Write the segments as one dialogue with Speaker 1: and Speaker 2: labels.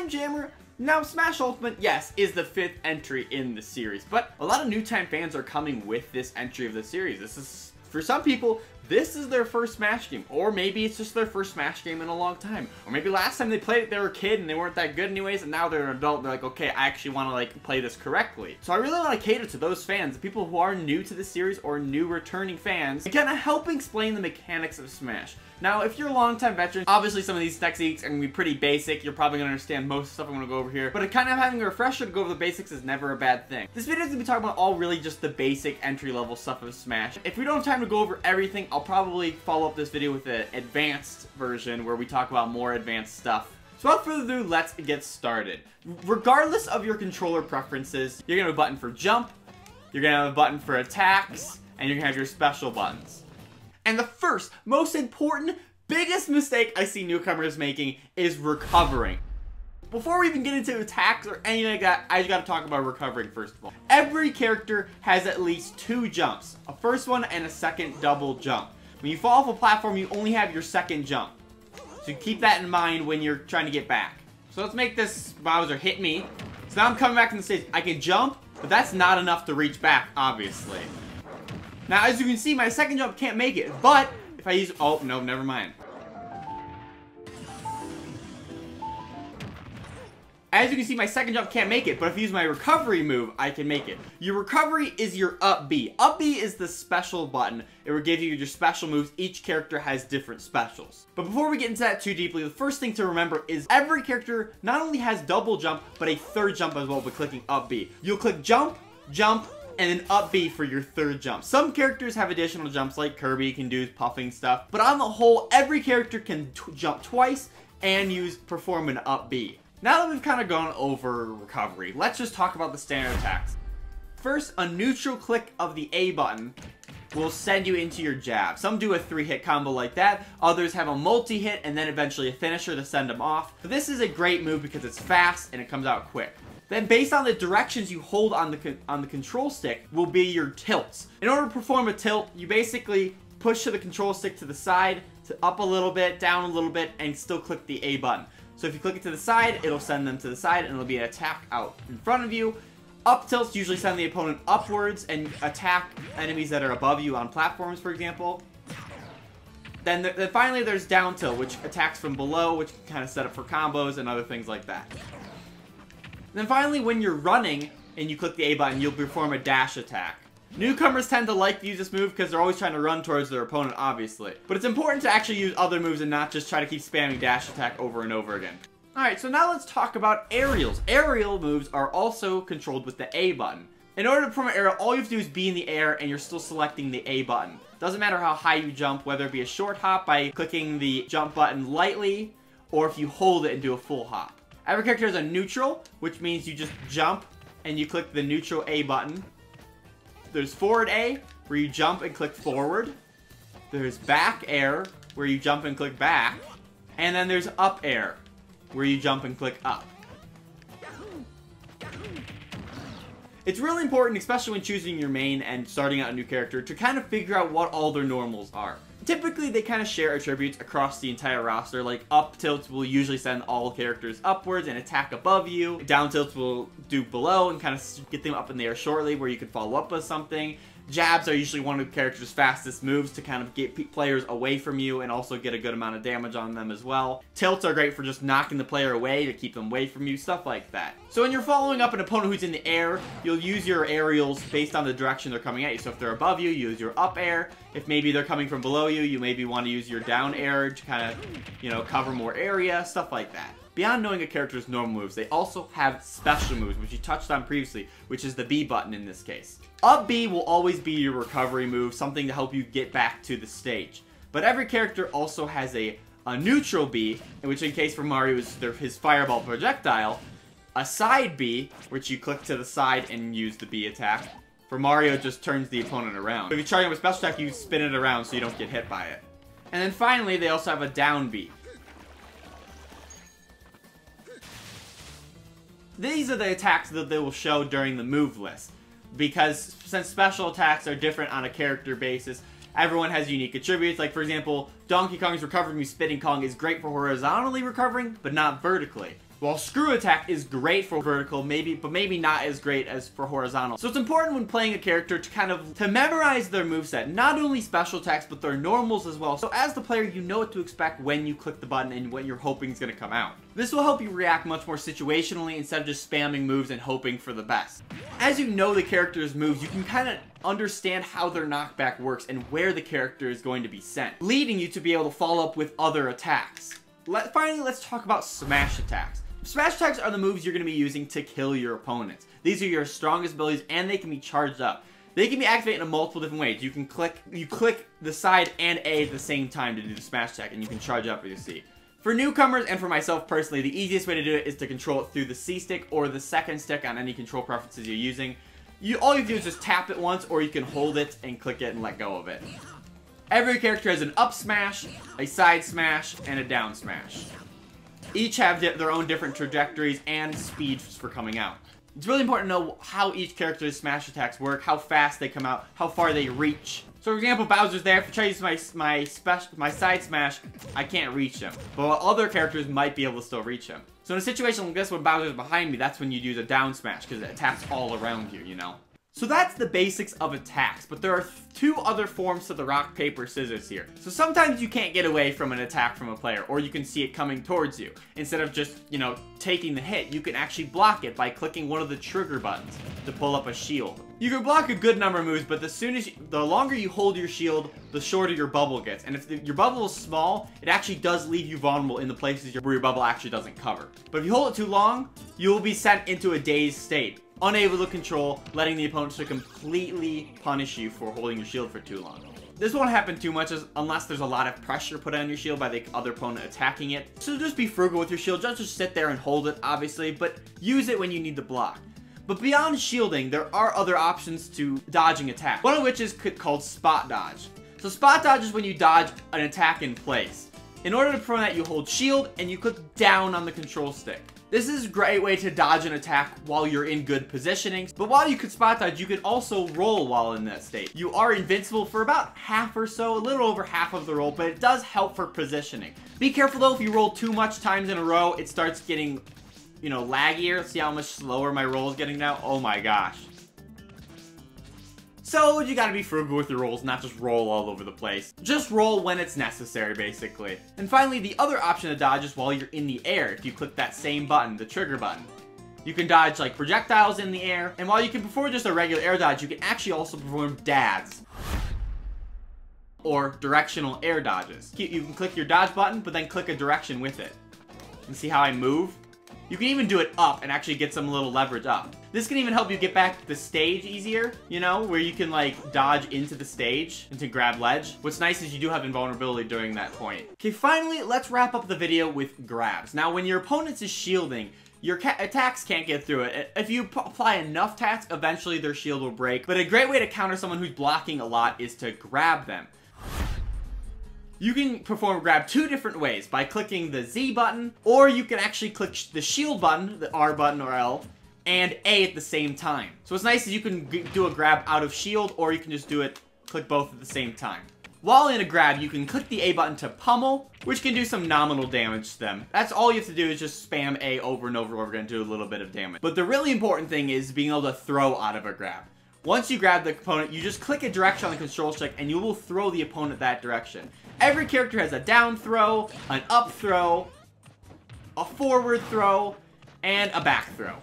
Speaker 1: I'm Jammer. Now, Smash Ultimate, yes, is the 5th entry in the series, but a lot of new-time fans are coming with this entry of the series. This is, for some people, this is their first Smash game, or maybe it's just their first Smash game in a long time. Or maybe last time they played it, they were a kid and they weren't that good anyways, and now they're an adult and they're like, okay, I actually want to like play this correctly. So I really want to cater to those fans, the people who are new to the series or new returning fans, and kind of help explain the mechanics of Smash. Now, if you're a long-time veteran, obviously some of these techniques are going to be pretty basic. You're probably going to understand most of the stuff I'm going to go over here. But kind of having a refresher to go over the basics is never a bad thing. This video is going to be talking about all really just the basic entry-level stuff of Smash. If we don't have time to go over everything, I'll probably follow up this video with an advanced version where we talk about more advanced stuff. So without further ado, let's get started. Regardless of your controller preferences, you're going to have a button for jump, you're going to have a button for attacks, and you're going to have your special buttons. And the first, most important, biggest mistake I see newcomers making is recovering. Before we even get into attacks or anything like that, I just gotta talk about recovering first of all. Every character has at least 2 jumps. A first one and a second double jump. When you fall off a platform, you only have your second jump. So keep that in mind when you're trying to get back. So let's make this Bowser hit me. So now I'm coming back from the stage. I can jump, but that's not enough to reach back, obviously. Now, as you can see, my second jump can't make it, but if I use... Oh, no, never mind. As you can see, my second jump can't make it, but if I use my recovery move, I can make it. Your recovery is your up B. Up B is the special button. It will give you your special moves. Each character has different specials. But before we get into that too deeply, the first thing to remember is every character not only has double jump, but a third jump as well by clicking up B. You'll click jump, jump, and then up B for your third jump. Some characters have additional jumps like Kirby can do puffing stuff, but on the whole, every character can jump twice and perform an up B. Now that we've kind of gone over recovery, let's just talk about the standard attacks. First, a neutral click of the A button will send you into your jab. Some do a 3-hit combo like that, others have a multi-hit and then eventually a finisher to send them off. But this is a great move because it's fast and it comes out quick. Then based on the directions you hold on the control stick will be your tilts. In order to perform a tilt, you basically push to the control stick to the side, to up a little bit, down a little bit, and still click the A button. So if you click it to the side, it'll send them to the side and it'll be an attack out in front of you. Up tilts usually send the opponent upwards and attack enemies that are above you on platforms, for example. Then finally there's down tilt, which attacks from below, which can kind of set up for combos and other things like that. Then finally, when you're running and you click the A button, you'll perform a dash attack. Newcomers tend to like to use this move because they're always trying to run towards their opponent, obviously. But it's important to actually use other moves and not just try to keep spamming dash attack over and over again. Alright, so now let's talk about aerials. Aerial moves are also controlled with the A button. In order to perform an aerial, all you have to do is be in the air and you're still selecting the A button. Doesn't matter how high you jump, whether it be a short hop by clicking the jump button lightly, or if you hold it and do a full hop. Every character has a neutral, which means you just jump and you click the neutral A button. There's forward A, where you jump and click forward. There's back air, where you jump and click back. And then there's up air, where you jump and click up. It's really important, especially when choosing your main and starting out a new character, to kind of figure out what all their normals are. Typically, they kind of share attributes across the entire roster, like up tilts will usually send all characters upwards and attack above you. Down tilts will do below and kind of get them up in the air shortly where you can follow up with something. Jabs are usually one of the character's fastest moves to kind of get players away from you and also get a good amount of damage on them as well. Tilts are great for just knocking the player away to keep them away from you, stuff like that. So when you're following up an opponent who's in the air, you'll use your aerials based on the direction they're coming at you. So if they're above you, use your up air. If maybe they're coming from below you, you maybe want to use your down air to kind of, you know, cover more area, stuff like that. Beyond knowing a character's normal moves, they also have special moves, which you touched on previously, which is the B button in this case. Up B will always be your recovery move, something to help you get back to the stage. But every character also has a neutral B, which in case for Mario is his fireball projectile, a side B, which you click to the side and use the B attack. For Mario, it just turns the opponent around. If you're trying with a special attack, you spin it around so you don't get hit by it. And then finally, they also have a down B. These are the attacks that they will show during the move list. Because since special attacks are different on a character basis, everyone has unique attributes. Like, for example, Donkey Kong's recovery from Spitting Kong is great for horizontally recovering, but not vertically. while screw attack is great for vertical, but maybe not as great as for horizontal. So it's important when playing a character to memorize their moveset, not only special attacks, but their normals as well. So as the player, you know what to expect when you click the button and what you're hoping is going to come out. This will help you react much more situationally instead of just spamming moves and hoping for the best. As you know the character's moves, you can kind of understand how their knockback works and where the character is going to be sent, leading you to be able to follow up with other attacks. Finally, let's talk about smash attacks. Smash attacks are the moves you're going to be using to kill your opponents. These are your strongest abilities and they can be charged up. They can be activated in multiple different ways. You click the side and A at the same time to do the smash attack, and you can charge up, as you see. For newcomers and for myself personally, the easiest way to do it is to control it through the C stick or the second stick on any control preferences you're using. All you have to do is just tap it once, or you can hold it and click it and let go of it. Every character has an up smash, a side smash, and a down smash. Each have their own different trajectories and speeds for coming out. It's really important to know how each character's smash attacks work, how fast they come out, how far they reach. So for example, Bowser's there. If I try to use my side smash, I can't reach him. But other characters might be able to still reach him. So in a situation like this when Bowser's behind me, that's when you use a down smash, because it attacks all around you, you know? So that's the basics of attacks, but there are two other forms to the rock, paper, scissors here. So sometimes you can't get away from an attack from a player, or you can see it coming towards you. Instead of just, you know, taking the hit, you can actually block it by clicking one of the trigger buttons to pull up a shield. You can block a good number of moves, but the longer you hold your shield, the shorter your bubble gets. And if your bubble is small, it actually does leave you vulnerable in the places where your bubble actually doesn't cover. But if you hold it too long, you will be sent into a dazed state, unable to control, letting the opponent to completely punish you for holding your shield for too long. This won't happen too much unless there's a lot of pressure put on your shield by the other opponent attacking it. So just be frugal with your shield, just sit there and hold it, obviously, but use it when you need to block. But beyond shielding, there are other options to dodging attack, one of which is called spot dodge. So spot dodge is when you dodge an attack in place. In order to perform that, you hold shield and you click down on the control stick. This is a great way to dodge an attack while you're in good positioning, but while you could spot dodge, you can also roll while in that state. You are invincible for about half or so, a little over half of the roll, but it does help for positioning. Be careful though, if you roll too much times in a row, it starts getting, you know, laggier. See how much slower my roll is getting now? Oh my gosh. So you gotta be frugal with your rolls, not just roll all over the place. Just roll when it's necessary, basically. And finally, the other option to dodge is while you're in the air, if you click that same button, the trigger button. You can dodge like projectiles in the air, and while you can perform just a regular air dodge, you can actually also perform DADs, or directional air dodges. You can click your dodge button, but then click a direction with it. And see how I move? You can even do it up and actually get some little leverage up. This can even help you get back to the stage easier, you know, where you can like dodge into the stage and to grab ledge. What's nice is you do have invulnerability during that point. Okay, finally, let's wrap up the video with grabs. Now, when your opponent is shielding, your attacks can't get through it. If you apply enough attacks, eventually their shield will break. But a great way to counter someone who's blocking a lot is to grab them. You can perform grab two different ways, by clicking the Z button, or you can actually click the shield button, the R button or L, and A at the same time. So what's nice is you can do a grab out of shield, or you can just click both at the same time. While in a grab, you can click the A button to pummel, which can do some nominal damage to them. That's all you have to do is just spam A over and over and over again to do a little bit of damage. But the really important thing is being able to throw out of a grab. Once you grab the opponent, you just click a direction on the control stick and you will throw the opponent that direction. Every character has a down throw, an up throw, a forward throw, and a back throw.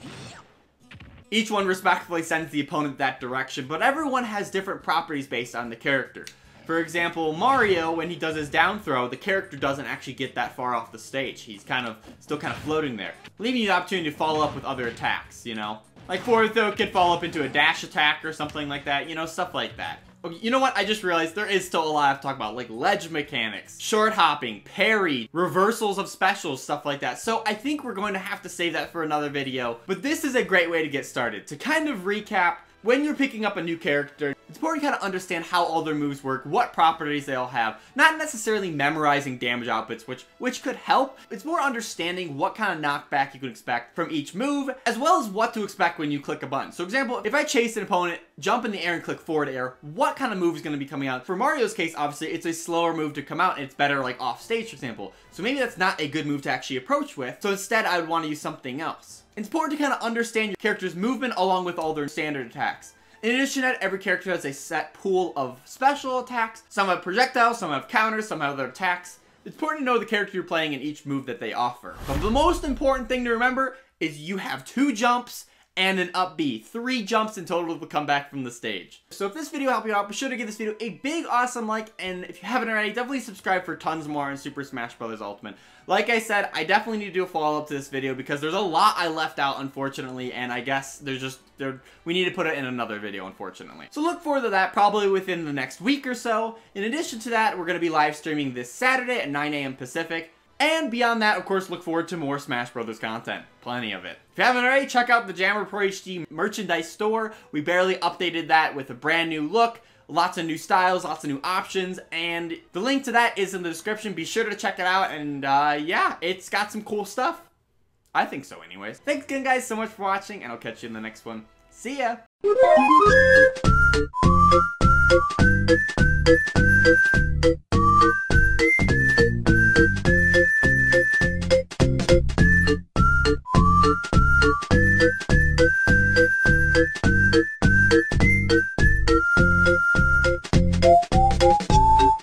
Speaker 1: Each one respectively sends the opponent that direction, but everyone has different properties based on the character. For example, Mario, when he does his down throw, the character doesn't actually get that far off the stage. He's still kind of floating there, leaving you the opportunity to follow up with other attacks, you know? Like forward throw could follow up into a dash attack or something like that, you know, stuff like that. Okay, you know what? I just realized there is still a lot to talk about, like ledge mechanics, short hopping, parry, reversals of specials, stuff like that. So I think we're going to have to save that for another video. But this is a great way to get started. To kind of recap, when you're picking up a new character, It's important to kind of understand how all their moves work, what properties they all have, not necessarily memorizing damage outputs, which could help. It's more understanding what kind of knockback you can expect from each move, as well as what to expect when you click a button. So example, if I chase an opponent, jump in the air and click forward air, what kind of move is going to be coming out? For Mario's case, obviously, it's a slower move to come out, and it's better like off stage, for example. So maybe that's not a good move to actually approach with, so instead I would want to use something else. It's important to kind of understand your character's movement along with all their standard attacks. In addition to that, every character has a set pool of special attacks. Some have projectiles, some have counters, some have other attacks. It's important to know the character you're playing and each move that they offer. But the most important thing to remember is you have 2 jumps and an up B. 3 jumps in total to come back from the stage. So if this video helped you out, be sure to give this video a big awesome like, and if you haven't already, definitely subscribe for tons more on Super Smash Bros. Ultimate. Like I said, I definitely need to do a follow-up to this video because there's a lot I left out, unfortunately, and I guess we need to put it in another video, unfortunately. So look forward to that probably within the next week or so. In addition to that, we're going to be live streaming this Saturday at 9 AM Pacific. And beyond that, of course, look forward to more Smash Brothers content. Plenty of it. If you haven't already, check out the JammerProHD merchandise store. We barely updated that with a brand new look. Lots of new styles, lots of new options, and the link to that is in the description. Be sure to check it out, and yeah, it's got some cool stuff. I think so anyways. Thanks again, guys, so much for watching, and I'll catch you in the next one. See ya!